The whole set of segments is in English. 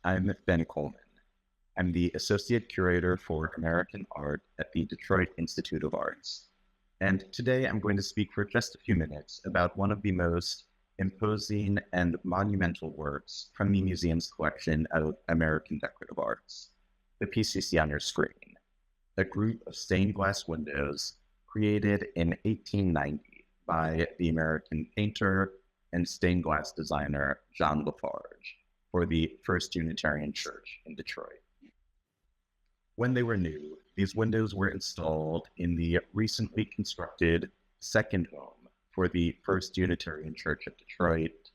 I'm Ben Colman. I'm the Associate Curator for American Art at the Detroit Institute of Arts. And today I'm going to speak for just a few minutes about one of the most imposing and monumental works from the museum's collection of American decorative arts, the piece you see on your screen, a group of stained glass windows created in 1890 by the American painter and stained glass designer John La Farge for the First Unitarian Church in Detroit. When they were new, these windows were installed in the recently constructed second home for the First Unitarian Church of Detroit,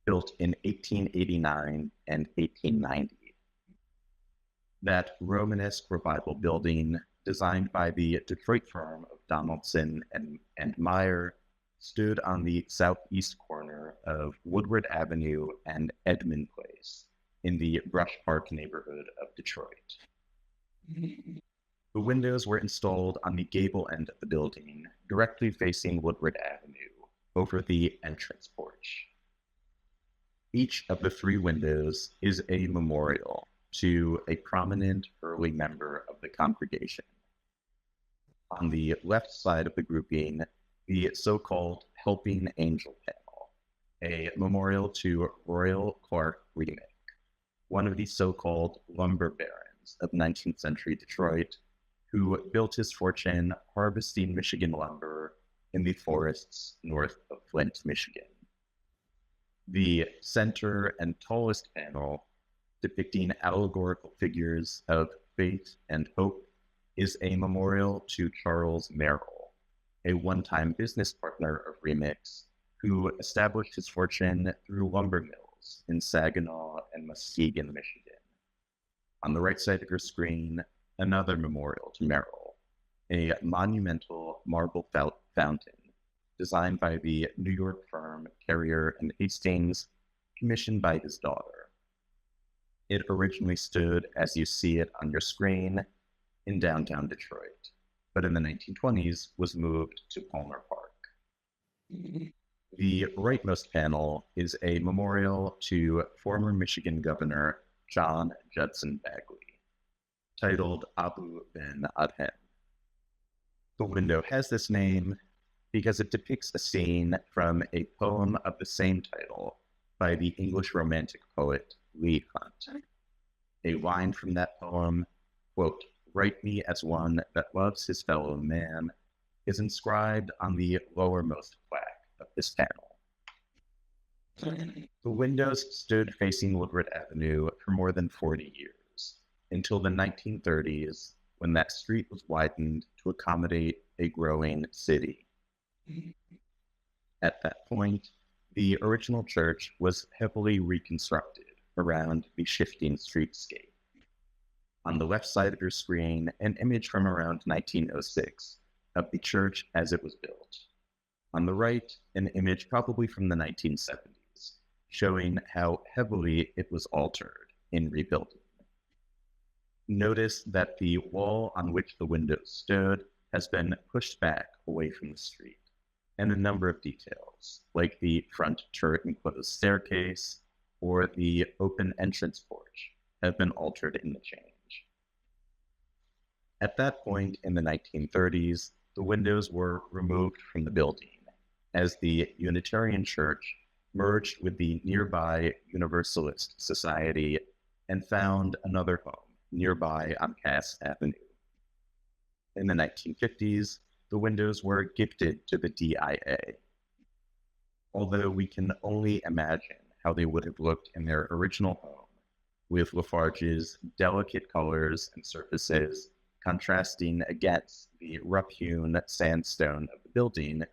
built in 1889 and 1890. That Romanesque revival building, designed by the Detroit firm of Donaldson and Meyer, stood on the southeast corner of Woodward Avenue and Edmund Place in the Brush Park neighborhood of Detroit. The windows were installed on the gable end of the building, directly facing Woodward Avenue, over the entrance porch. Each of the three windows is a memorial to a prominent early member of the congregation. On the left side of the grouping, the so-called Helping Angel panel, a memorial to Royal Clark Remick, one of the so-called lumber barons of 19th century Detroit, who built his fortune harvesting Michigan lumber in the forests north of Flint, Michigan. The center and tallest panel, depicting allegorical figures of faith and hope, is a memorial to Charles Merrill, a one-time business partner of Remick's, who established his fortune through lumber mills in Saginaw and Muskegon, Michigan. On the right side of your screen, another memorial to Merrill, a monumental marble fountain designed by the New York firm Carrier and Hastings, commissioned by his daughter. It originally stood, as you see it on your screen, in downtown Detroit, but in the 1920s was moved to Palmer Park. The rightmost panel is a memorial to former Michigan Governor John Judson Bagley, titled Abu Ben Adhem. The window has this name because it depicts a scene from a poem of the same title by the English Romantic poet Leigh Hunt. A line from that poem, quote, "Write me as one that loves his fellow man," is inscribed on the lowermost plaque of this panel. The windows stood facing Woodward Avenue for more than 40 years, until the 1930s, when that street was widened to accommodate a growing city. At that point, the original church was heavily reconstructed around the shifting streetscape. On the left side of your screen, an image from around 1906 of the church as it was built. On the right, an image probably from the 1970s, showing how heavily it was altered in rebuilding. Notice that the wall on which the windows stood has been pushed back away from the street, and a number of details, like the front turret enclosed staircase or the open entrance porch, have been altered in the change. At that point in the 1930s, the windows were removed from the building as the Unitarian Church merged with the nearby Universalist Society and found another home nearby on Cass Avenue. In the 1950s, the windows were gifted to the DIA. Although we can only imagine how they would have looked in their original home, with La Farge's delicate colors and surfaces contrasting against the rough-hewn sandstone of the building,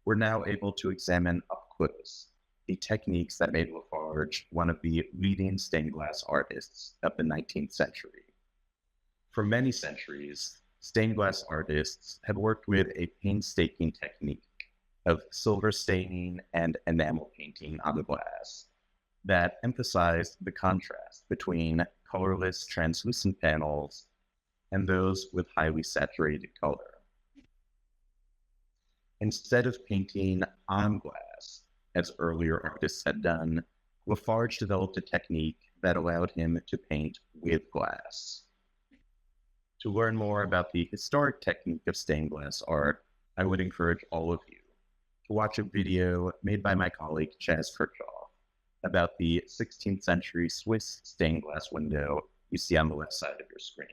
we're now able to examine up close the techniques that made La Farge one of the leading stained glass artists of the 19th century. For many centuries, stained glass artists had worked with a painstaking technique of silver staining and enamel painting on the glass that emphasized the contrast between colorless, translucent panels and those with highly saturated color. Instead of painting on glass, as earlier artists had done, La Farge developed a technique that allowed him to paint with glass. To learn more about the historic technique of stained glass art, I would encourage all of you to watch a video made by my colleague Chaz Kirchhoff about the 16th century Swiss stained glass window you see on the left side of your screen.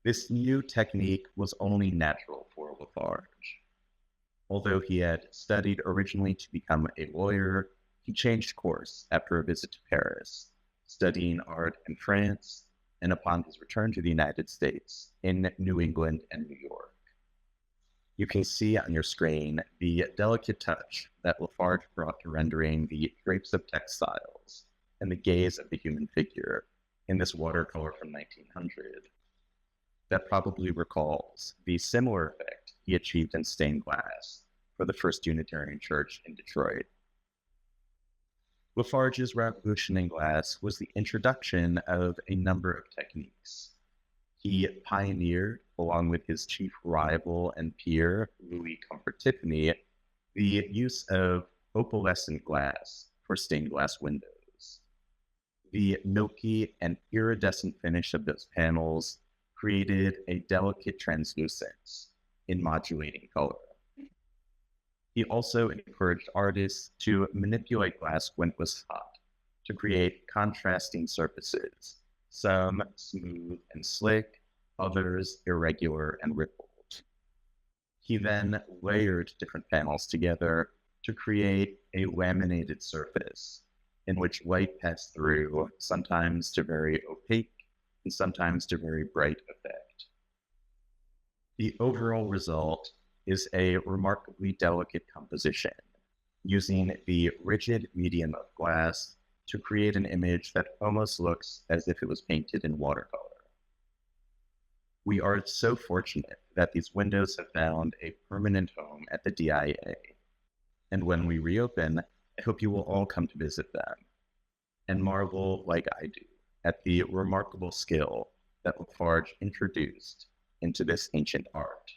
This new technique was only natural for La Farge. Although he had studied originally to become a lawyer, he changed course after a visit to Paris, studying art in France, and upon his return to the United States in New England and New York. You can see on your screen the delicate touch that La Farge brought to rendering the drapes of textiles and the gaze of the human figure in this watercolor from 1900. That probably recalls the similar effect he achieved in stained glass for the First Unitarian Church in Detroit. La Farge's revolution in glass was the introduction of a number of techniques. He pioneered, along with his chief rival and peer, Louis Comfort Tiffany, the use of opalescent glass for stained glass windows. The milky and iridescent finish of those panels created a delicate translucence in modulating color. He also encouraged artists to manipulate glass when it was hot to create contrasting surfaces, some smooth and slick, others irregular and rippled. He then layered different panels together to create a laminated surface in which light passed through, sometimes to very opaque and sometimes to very bright effect. The overall result is a remarkably delicate composition, using the rigid medium of glass to create an image that almost looks as if it was painted in watercolor. We are so fortunate that these windows have found a permanent home at the DIA, and when we reopen, I hope you will all come to visit them and marvel, like I do, at the remarkable skill that La Farge introduced into this ancient art.